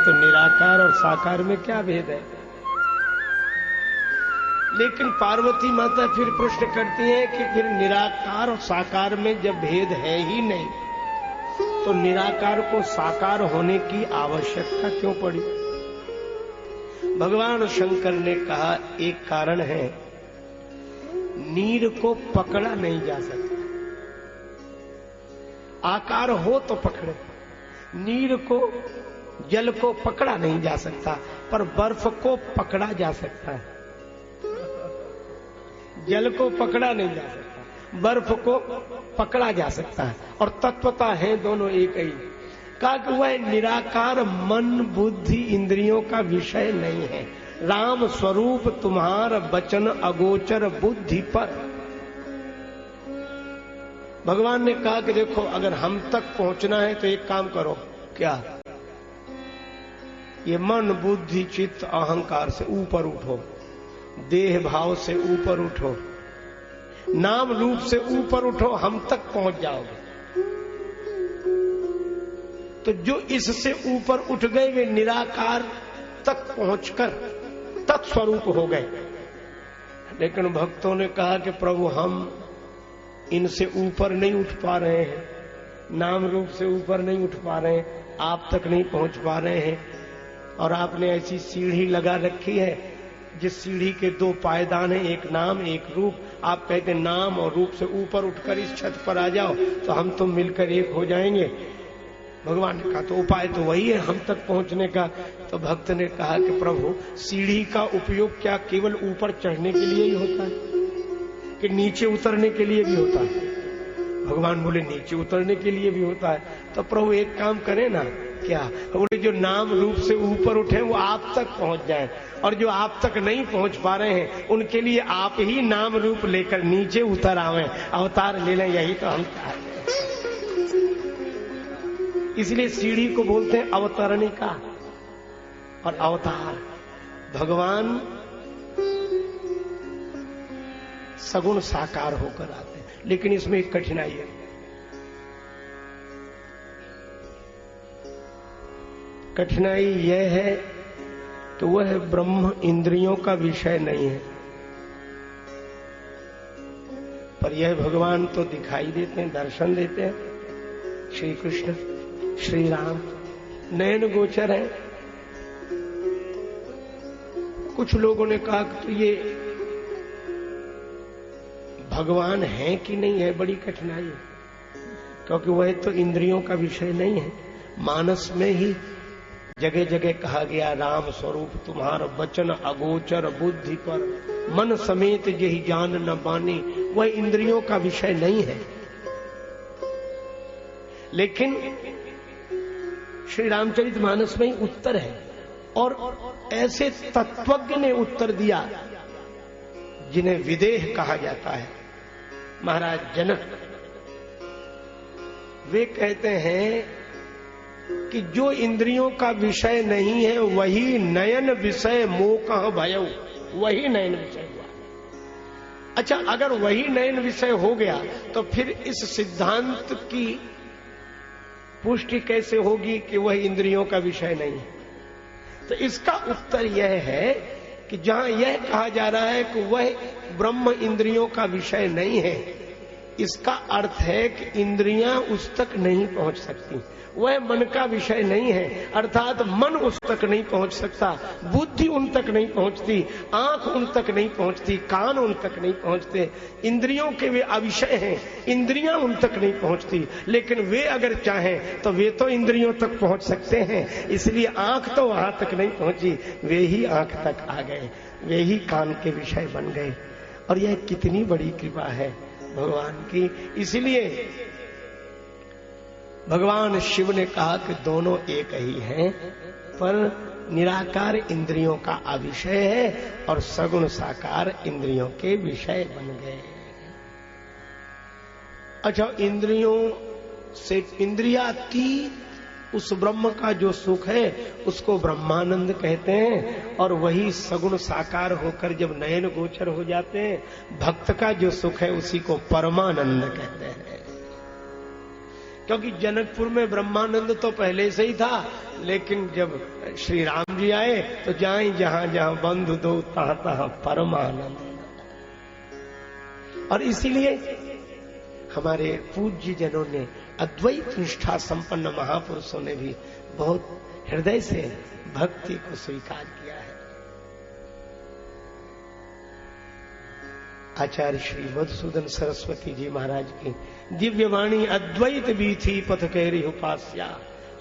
तो निराकार और साकार में क्या भेद है? लेकिन पार्वती माता फिर प्रश्न करती हैं कि फिर निराकार और साकार में जब भेद है ही नहीं, तो निराकार को साकार होने की आवश्यकता क्यों पड़ी? भगवान शंकर ने कहा, एक कारण है, नीर को पकड़ा नहीं जा सकता। आकार हो तो पकड़े, नीर को, जल को पकड़ा नहीं जा सकता, पर बर्फ को पकड़ा जा सकता है। जल को पकड़ा नहीं जा सकता, बर्फ को पकड़ा जा सकता है, और तत्वता है दोनों एक ही। कहा कि वह निराकार मन बुद्धि इंद्रियों का विषय नहीं है। राम स्वरूप तुम्हार बचन अगोचर बुद्धि पर। भगवान ने कहा कि देखो, अगर हम तक पहुंचना है तो एक काम करो। क्या? ये मन बुद्धि चित्त अहंकार से ऊपर उठो, देह भाव से ऊपर उठो, नाम रूप से ऊपर उठो, हम तक पहुंच जाओगे। तो जो इससे ऊपर उठ गए वे निराकार तक पहुंचकर तत्स्वरूप हो गए। लेकिन भक्तों ने कहा कि प्रभु, हम इनसे ऊपर नहीं उठ पा रहे हैं, नाम रूप से ऊपर नहीं उठ पा रहे हैं, आप तक नहीं पहुंच पा रहे हैं, और आपने ऐसी सीढ़ी लगा रखी है जिस सीढ़ी के दो पायदान हैं, एक नाम एक रूप। आप कहते नाम और रूप से ऊपर उठकर इस छत पर आ जाओ तो हम तुम मिलकर एक हो जाएंगे। भगवान ने कहा तो उपाय तो वही है हम तक पहुंचने का। तो भक्त ने कहा कि प्रभु, सीढ़ी का उपयोग क्या केवल ऊपर चढ़ने के लिए ही होता है कि नीचे उतरने के लिए भी होता है? भगवान बोले नीचे उतरने के लिए भी होता है। तो प्रभु एक काम करें ना, क्या? बोले जो नाम रूप से ऊपर उठे वो आप तक पहुंच जाए, और जो आप तक नहीं पहुंच पा रहे हैं उनके लिए आप ही नाम रूप लेकर नीचे उतर आवे, अवतार ले लें। यही तो हम चाहते हैं। इसलिए सीढ़ी को बोलते हैं अवतरणिका और अवतार। भगवान सगुण साकार होकर आते हैं, लेकिन इसमें एक कठिनाई है। कठिनाई यह है कि वह ब्रह्म इंद्रियों का विषय नहीं है, पर यह भगवान तो दिखाई देते हैं, दर्शन देते हैं। श्री कृष्ण श्री राम नयन गोचर है। कुछ लोगों ने कहा कि तो ये भगवान है कि नहीं है, बड़ी कठिनाई है, क्योंकि वह तो इंद्रियों का विषय नहीं है। मानस में ही जगह जगह कहा गया, राम स्वरूप तुम्हारा वचन अगोचर बुद्धि पर, मन समेत यही जान न बानी। वह इंद्रियों का विषय नहीं है। लेकिन श्री रामचरितमानस में ही उत्तर है, और ऐसे तत्वज्ञ ने उत्तर दिया जिन्हें विदेह कहा जाता है। महाराज जनक वे कहते हैं कि जो इंद्रियों का विषय नहीं है वही नयन विषय मोह भयउ, वही नयन विषय हुआ। अच्छा, अगर वही नयन विषय हो गया तो फिर इस सिद्धांत की पुष्टि कैसे होगी कि वह इंद्रियों का विषय नहीं है? तो इसका उत्तर यह है कि जहां यह कहा जा रहा है कि वह ब्रह्म इंद्रियों का विषय नहीं है, इसका अर्थ है कि इंद्रियां उस तक नहीं पहुंच सकती, वह मन का विषय नहीं है, अर्थात मन उस तक नहीं पहुंच सकता, बुद्धि उन तक नहीं पहुंचती, आंख उन तक नहीं पहुंचती, कान उन तक नहीं पहुंचते। इंद्रियों के वे अविषय हैं, इंद्रियां उन तक नहीं पहुंचती, लेकिन वे अगर चाहें तो वे तो इंद्रियों तक पहुंच सकते हैं। इसलिए आंख तो वहां तक नहीं पहुंची, वे ही आंख तक आ गए, वे ही कान के विषय बन गए। और यह कितनी बड़ी कृपा है भगवान की। इसलिए भगवान शिव ने कहा कि दोनों एक ही हैं, पर निराकार इंद्रियों का अविषय है और सगुण साकार इंद्रियों के विषय बन गए। अच्छा, इंद्रियों से इंद्रियातीत उस ब्रह्म का जो सुख है उसको ब्रह्मानंद कहते हैं, और वही सगुण साकार होकर जब नयन गोचर हो जाते हैं, भक्त का जो सुख है उसी को परमानंद कहते हैं। क्योंकि जनकपुर में ब्रह्मानंद तो पहले से ही था, लेकिन जब श्री राम जी आए तो जाए जहां जहां बंधु दो तहां तहां परमानंद। और इसीलिए हमारे पूज्य जनों ने, अद्वैत निष्ठा संपन्न महापुरुषों ने भी बहुत हृदय से भक्ति को स्वीकार किया है। आचार्य श्री मधुसूदन सरस्वती जी महाराज की दिव्य वाणी अद्वैत भी थी पथ कैरी उपास्या,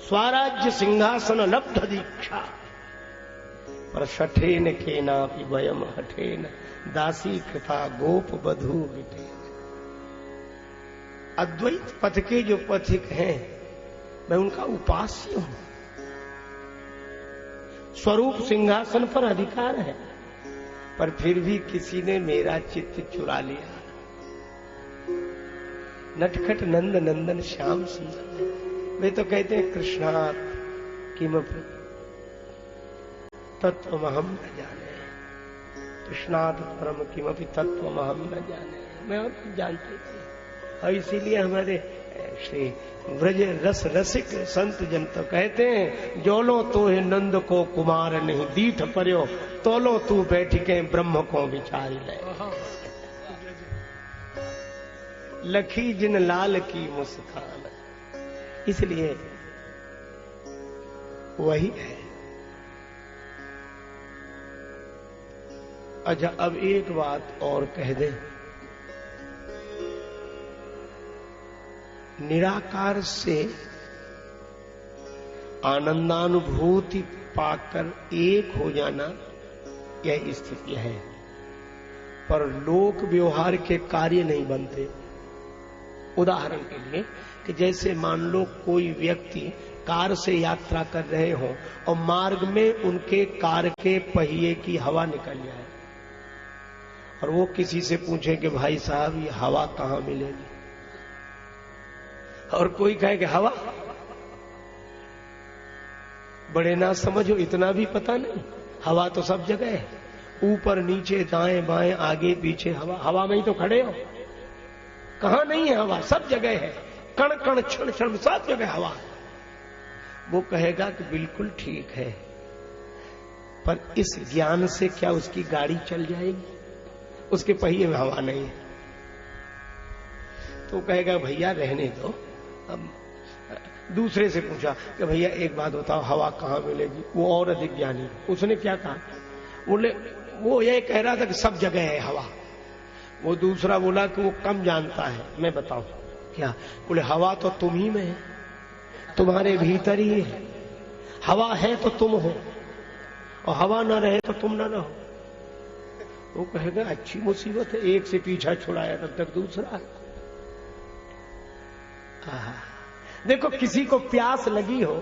स्वराज्य सिंहासन लब्ध दीक्षा, पर शठेन केनापि वयम हठेन, दासी कृपा गोप बधू विटे। अद्वैत पथ के जो पथिक हैं, मैं उनका उपास्य हूं। स्वरूप सिंहासन पर अधिकार है, पर फिर भी किसी ने मेरा चित्त चुरा लिया। नटखट नंद नंदन श्याम सुंदर, वे तो कहते हैं कृष्णात् किमपि तत्वमहं न जाने, कृष्णात् परम किमपि तत्वमहं न जाने। मैं और कुछ जानते थे। और इसीलिए हमारे श्री व्रज रस रसिक संत जन तो कहते हैं, जोलो तो है नंद को कुमार नहीं दीठ पर्यो, तोलो तू बैठ के ब्रह्म को विचारी ले। लखी जिन लाल की मुस्कान, इसलिए वही है। अच्छा, अब एक बात और कह दें, निराकार से आनंदानुभूति पाकर एक हो जाना, यह स्थिति है, पर लोक व्यवहार के कार्य नहीं बनते। उदाहरण के लिए कि जैसे मान लो कोई व्यक्ति कार से यात्रा कर रहे हो और मार्ग में उनके कार के पहिए की हवा निकल जाए और वो किसी से पूछे कि भाई साहब ये हवा कहां मिलेगी, और कोई कहे कि हवा, बड़े ना समझो, इतना भी पता नहीं। हवा तो सब जगह है, ऊपर नीचे दाएं बाएं आगे पीछे हवा। हवा में ही तो खड़े हो, कहां नहीं है हवा? सब जगह है, कण कण क्षण क्षण सब जगह हवा। वो कहेगा कि बिल्कुल ठीक है, पर इस ज्ञान से क्या उसकी गाड़ी चल जाएगी? उसके पहिए में हवा नहीं है। तो कहेगा भैया रहने दो। अब दूसरे से पूछा कि भैया एक बात बताओ, हवा कहां मिलेगी? वो और अधिक ज्ञानी, उसने क्या कहा? बोले वो ये कह रहा था कि सब जगह है हवा। वो दूसरा बोला कि वो कम जानता है। मैं बताऊं क्या? बोले हवा तो तुम ही में है, तुम्हारे भीतर ही है। हवा है तो तुम हो, और हवा न रहे तो तुम न रहो। वो कहेगा अच्छी मुसीबत है, एक से पीछा छुड़ाया तब तक दूसरा। देखो, किसी को प्यास लगी हो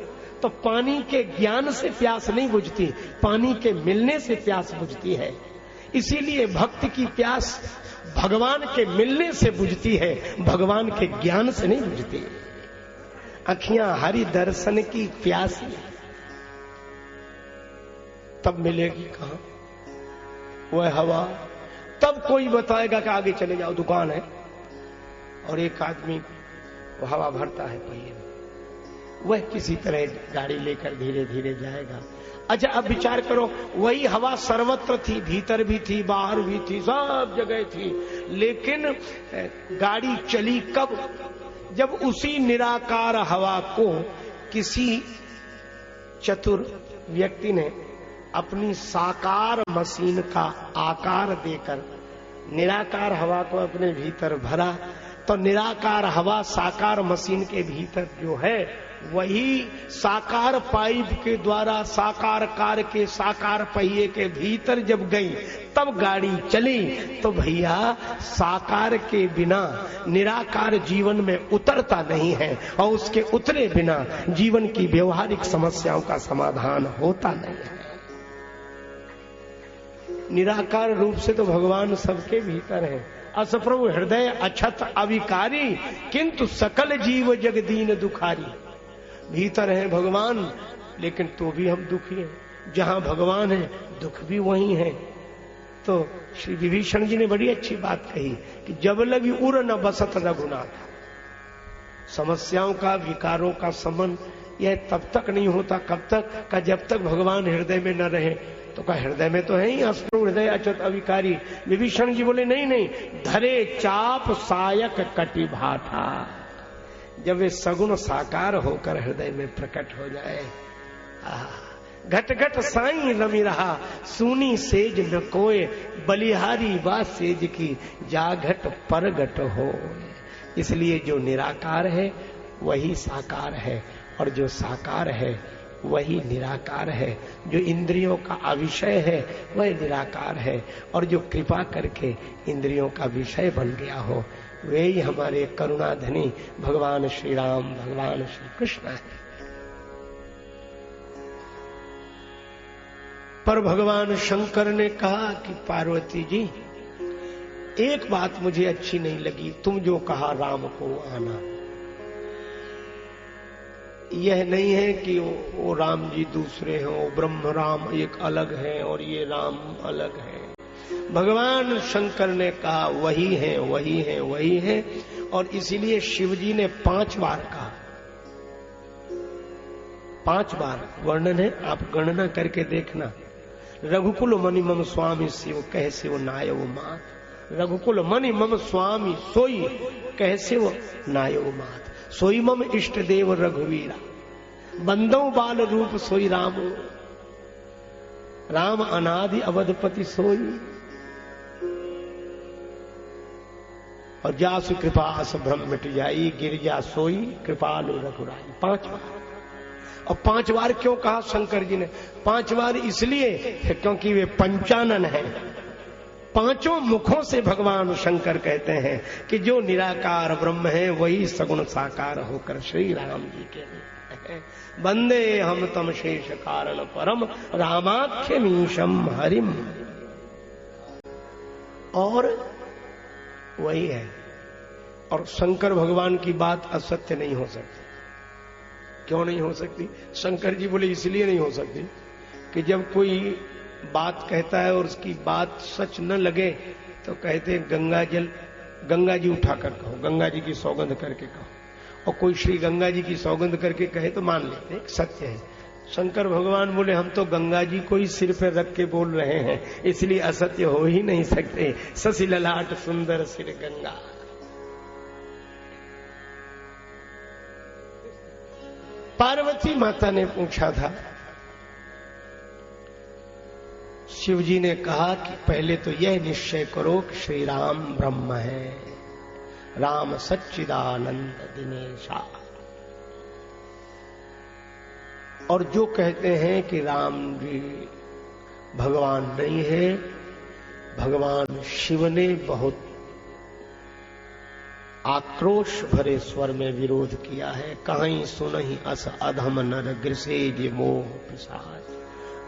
तो पानी के ज्ञान से प्यास नहीं बुझती, पानी के मिलने से प्यास बुझती है। इसीलिए भक्त की प्यास भगवान के मिलने से बुझती है, भगवान के ज्ञान से नहीं बुझती। अखियां हरि दर्शन की प्यासी, तब मिलेगी कहां वह हवा? तब कोई बताएगा कि आगे चले जाओ, दुकान है, और एक आदमी वो हवा भरता है पहिए में, वह किसी तरह गाड़ी लेकर धीरे धीरे जाएगा। अच्छा, अब विचार करो, वही हवा सर्वत्र थी, भीतर भी थी, बाहर भी थी, सब जगह थी, लेकिन गाड़ी चली कब? जब उसी निराकार हवा को किसी चतुर व्यक्ति ने अपनी साकार मशीन का आकार देकर निराकार हवा को अपने भीतर भरा, तो निराकार हवा साकार मशीन के भीतर जो है वही साकार पाइप के द्वारा साकार कार के साकार पहिए के भीतर जब गई तब गाड़ी चली। तो भैया, साकार के बिना निराकार जीवन में उतरता नहीं है, और उसके उतरे बिना जीवन की व्यवहारिक समस्याओं का समाधान होता नहीं है। निराकार रूप से तो भगवान सबके भीतर है। असप्रभु हृदय अछत अविकारी, किंतु सकल जीव जगदीन दुखारी। भीतर है भगवान, लेकिन तो भी हम दुखी हैं। जहां भगवान है दुख भी वही है। तो श्री विभीषण जी ने बड़ी अच्छी बात कही कि जब लगी उर न बसत रघुनाथ। समस्याओं का, विकारों का समन यह तब तक नहीं होता, कब तक का जब तक भगवान हृदय में न रहे। तो का हृदय में तो है ही अष्टो हृदय अच्युत अविकारी। विभीषण जी बोले नहीं नहीं, धरे चाप सायक कटि भाठा। जब वे सगुण साकार होकर हृदय में प्रकट हो जाए, घट घट साई रमी रहा, सूनी सेज न कोय, बलिहारी वा सेज की, जाघट परगट हो। इसलिए जो निराकार है वही साकार है, और जो साकार है वही निराकार है। जो इंद्रियों का अविषय है वह निराकार है, और जो कृपा करके इंद्रियों का विषय बन गया हो वे ही हमारे करुणाधनी भगवान श्री राम, भगवान श्री कृष्ण है। पर भगवान शंकर ने कहा कि पार्वती जी, एक बात मुझे अच्छी नहीं लगी, तुम जो कहा राम को आना। यह नहीं है कि वो राम जी दूसरे हैं, वो ब्रह्म राम एक अलग है और ये राम अलग है। भगवान शंकर ने कहा वही है, वही है, वही है। और इसीलिए शिव जी ने 5 बार कहा, 5 बार वर्णन है, आप गणना करके देखना। रघुकुल मणि मम स्वामी शिव कह शिव नायव मात। रघुकुल मणि मम स्वामी सोई कह शिव नायव मात। सोई मम इष्ट देव रघुवीरा, बंदो बाल रूप सोई राम। राम अनादि अवधपति सोई, और जासु कृपा अस भ्रम मिट जाई, गिरजा सोई कृपालु रघुराई। 5 बार। और 5 बार क्यों कहा शंकर जी ने? 5 बार इसलिए क्योंकि वे पंचानन है। 5 मुखों से भगवान शंकर कहते हैं कि जो निराकार ब्रह्म है वही सगुण साकार होकर श्री राम जी के रूप है। वंदे हम तम शेष कारण परम, रामाख्य मीशम हरिम। और वही है। और शंकर भगवान की बात असत्य नहीं हो सकती। क्यों नहीं हो सकती? शंकर जी बोले इसलिए नहीं हो सकती कि जब कोई बात कहता है और उसकी बात सच न लगे तो कहते हैं गंगा जी उठाकर कहो, गंगा जी की सौगंध करके कहो। और कोई श्री गंगा जी की सौगंध करके कहे तो मान लेते हैं, सत्य है। शंकर भगवान बोले हम तो गंगा जी को ही सिर पर रख के बोल रहे हैं, इसलिए असत्य हो ही नहीं सकते। शशि ललाट सुंदर सिर गंगा। पार्वती माता ने पूछा था, शिव जी ने कहा कि पहले तो यह निश्चय करो कि श्री राम ब्रह्म है, राम सच्चिदानंद दिनेशा। और जो कहते हैं कि राम जी भगवान नहीं है, भगवान शिव ने बहुत आक्रोश भरे स्वर में विरोध किया है। कहीं सुनहि अस अधम नर ग्रसेज मोह पिशाच,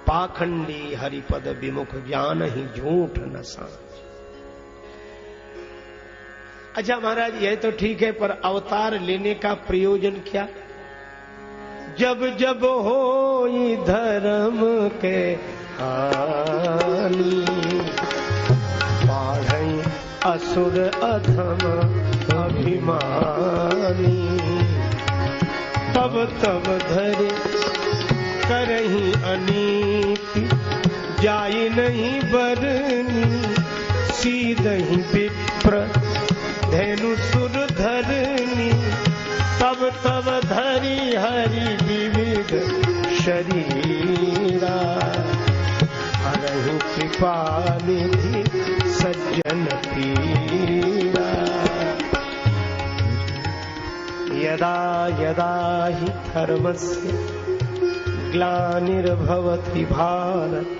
पाखंडी हरिपद विमुख ज्ञान ही झूठ न सांच। अच्छा महाराज यह तो ठीक है, पर अवतार लेने का प्रयोजन क्या? जब जब होई धर्म के हानि, बाढ़ई असुर अधम अभिमानी, तब तब धरे करही अनीति, जाई नहीं बरनी, सीधहि विप्र धेनु सुर धरनी, तब तब धरी हरि विविध शरीरा, हरहु कृपा निधि सज्जन पीरा। यदा यदा हि धर्मस्य ग्लानिर्भवति भारत,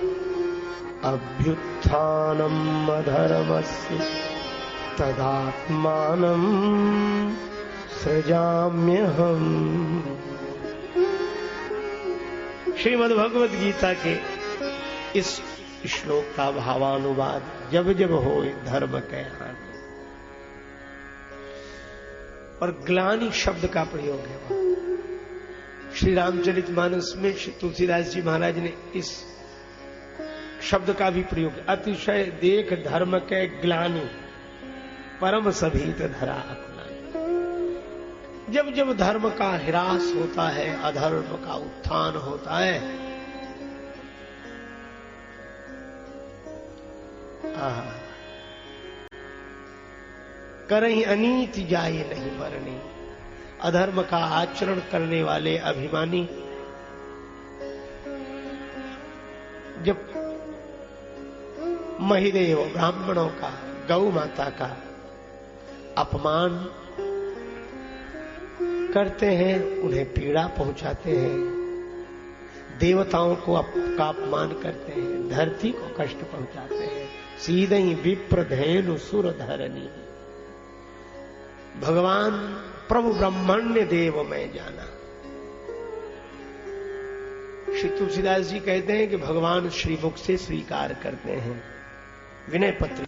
अभ्युत्थानम् अधर्मस्य तदात्मानं सृजाम्यहम्। श्रीमद् भगवद गीता के इस श्लोक का भावानुवाद, जब जब हो धर्म के हानि, और ग्लानि शब्द का प्रयोग है। श्री रामचरितमानस में श्री तुलसीदास जी महाराज ने इस शब्द का भी प्रयोग, अतिशय देख धर्म के ग्लानि, परम सभीत धरा अपना। जब जब धर्म का ह्रास होता है, अधर्म का उत्थान होता है, करहीं अनीति जाए नहीं मरनी। अधर्म का आचरण करने वाले अभिमानी जब महिदेव ब्राह्मणों का, गौ माता का अपमान करते हैं, उन्हें पीड़ा पहुंचाते हैं, देवताओं को का अपमान करते हैं, धरती को कष्ट पहुंचाते हैं, सीधे ही विप्र धेनु सुर धरनी। भगवान प्रभु ब्रह्मण्य देव में जाना। श्री तुलसीदास जी कहते हैं कि भगवान श्रीमुख से स्वीकार करते हैं विनय पत्र,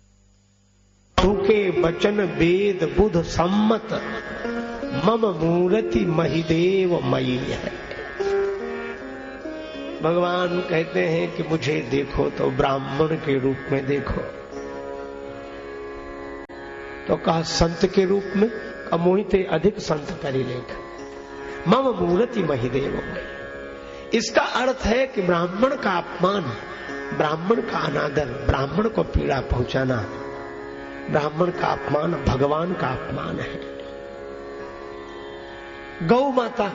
के वचन वेद बुध सम्मत मम मूर्ति महिदेव मयी है। भगवान कहते हैं कि मुझे देखो तो ब्राह्मण के रूप में देखो, तो कहा संत के रूप में, मोहिते अधिक संत करी लेख मम मूर्ति महिदेव मयी। इसका अर्थ है कि ब्राह्मण का अपमान, ब्राह्मण का अनादर, ब्राह्मण को पीड़ा पहुंचाना, ब्राह्मण का अपमान भगवान का अपमान है। गौ माता,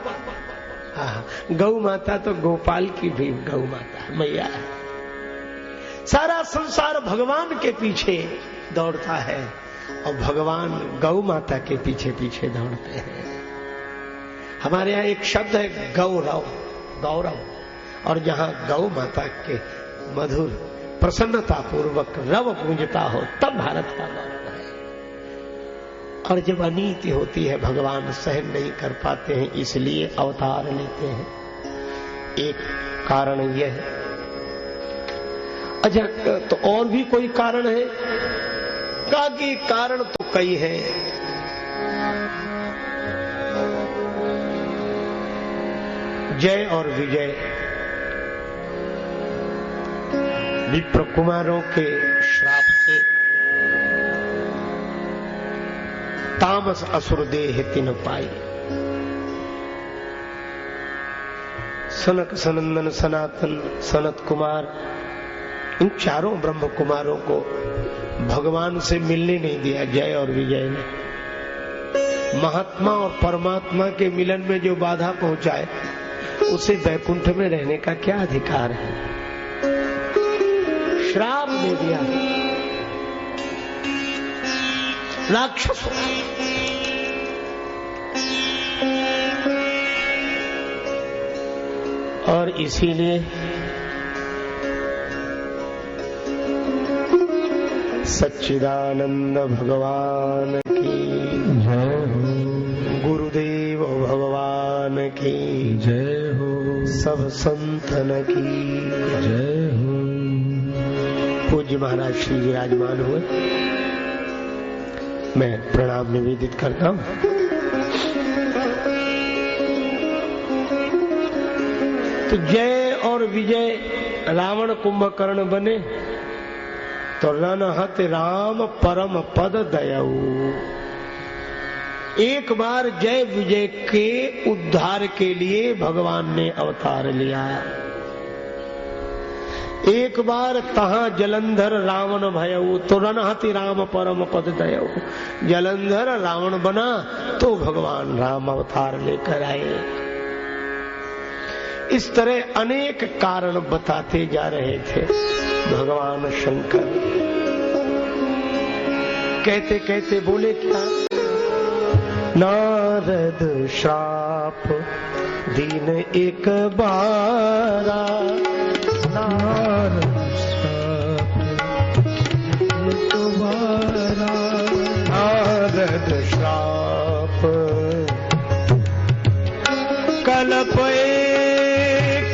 गौ माता तो गोपाल की भी गौ माता मैया है। सारा संसार भगवान के पीछे दौड़ता है और भगवान गौ माता के पीछे पीछे दौड़ते हैं। हमारे यहाँ एक शब्द है गौरव, गौरव, और जहां गौ माता के मधुर प्रसन्नता पूर्वक रव गूंजता हो तब भारत का गौरव है। और जब अनीति होती है भगवान सहन नहीं कर पाते हैं, इसलिए अवतार लेते हैं। एक कारण यह है। अच्छा, तो और भी कोई कारण है? कहा कि कारण तो कई हैं। जय और विजय विप्र कुमारों के श्राप से तामस असुर देह तिन पाई। सनक सनंदन सनातन सनत कुमार, इन चारों ब्रह्म कुमारों को भगवान से मिलने नहीं दिया जय और विजय ने। महात्मा और परमात्मा के मिलन में जो बाधा पहुंचाए उसे वैकुंठ में रहने का क्या अधिकार है? श्राप दे दिया राक्षसों। और इसीलिए सच्चिदानंद भगवान की जय हो, गुरुदेव भगवान की जय हो, सब संतन की जय हो। पूज्य महाराज श्री विराजमान हुए, मैं प्रणाम निवेदित करता हूं। तो जय और विजय, रावण कुंभकर्ण बने तो रणहत राम परम पद दयऊ। एक बार जय विजय के उद्धार के लिए भगवान ने अवतार लिया। एक बार तहां जलंधर रावण भयऊ तो रणहति राम परम पद दयऊ। जलंधर रावण बना तो भगवान राम अवतार लेकर आए। इस तरह अनेक कारण बताते जा रहे थे भगवान शंकर। कहते कहते बोले क्या? नारद श्राप दीन एक बारा, नारद श्राप एक बारा, नारद श्राप कल्प एक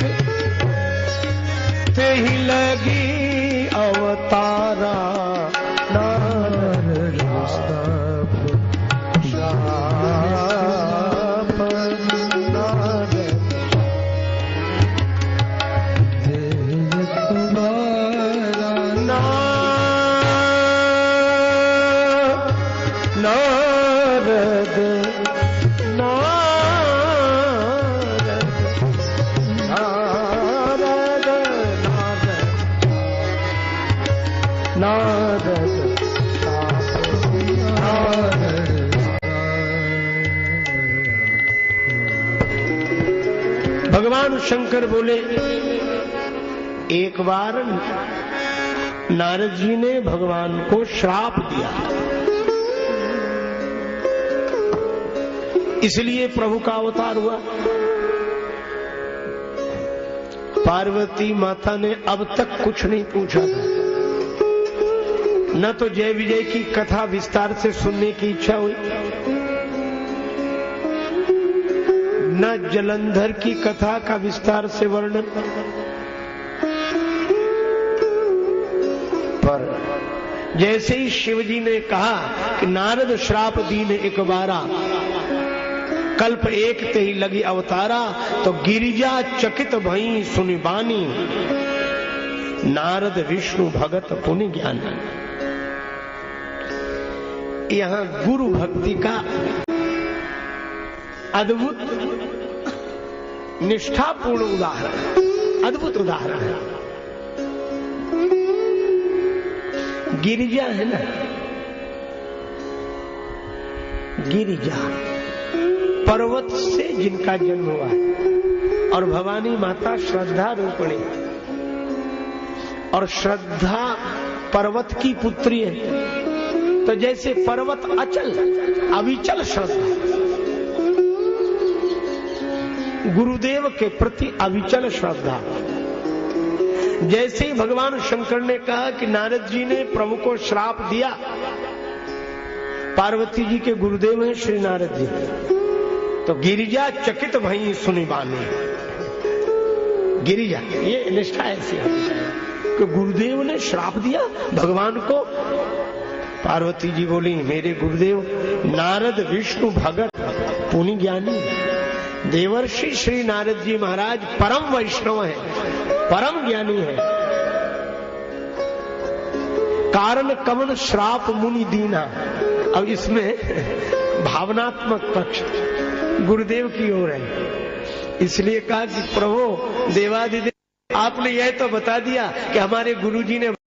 ते ही लगी अवतारा। नारद श्राप श्राप नारद नारद नारद भगवान शंकर बोले, एक बार नारद जी ने भगवान को श्राप दिया, इसलिए प्रभु का अवतार हुआ। पार्वती माता ने अब तक कुछ नहीं पूछा था, न तो जय विजय की कथा विस्तार से सुनने की इच्छा हुई, न जलंधर की कथा का विस्तार से वर्णन, पर जैसे ही शिवजी ने कहा कि नारद श्राप दीन एक बारा, कल्प एक ते ही लगी अवतारा, तो गिरिजा चकित भई सुनि बानी, नारद विष्णु भगत पुनि ज्ञानी। यहां गुरु भक्ति का अद्भुत निष्ठापूर्ण उदाहरण, अद्भुत उदाहरण है। गिरिजा है ना, गिरिजा पर्वत से जिनका जन्म हुआ है, और भवानी माता श्रद्धा रूपिणी, और श्रद्धा पर्वत की पुत्री है। तो जैसे पर्वत अचल अविचल श्रद्धा, गुरुदेव के प्रति अविचल श्रद्धा, जैसे ही भगवान शंकर ने कहा कि नारद जी ने प्रभु को श्राप दिया, पार्वती जी के गुरुदेव हैं श्री नारद जी, तो गिरिजा चकित भई सुनि बानी। गिरिजा, ये निष्ठा ऐसी है कि गुरुदेव ने श्राप दिया भगवान को। पार्वती जी बोली, मेरे गुरुदेव नारद विष्णु भगत पुनि ज्ञानी, देवर्षि श्री नारद जी महाराज परम वैष्णव है, परम ज्ञानी है। कारण कवन श्राप मुनि दीना। अब इसमें भावनात्मक पक्ष गुरुदेव की ओर है, इसलिए कहा कि प्रभु देवादिदेव, आपने यह तो बता दिया कि हमारे गुरुजी ने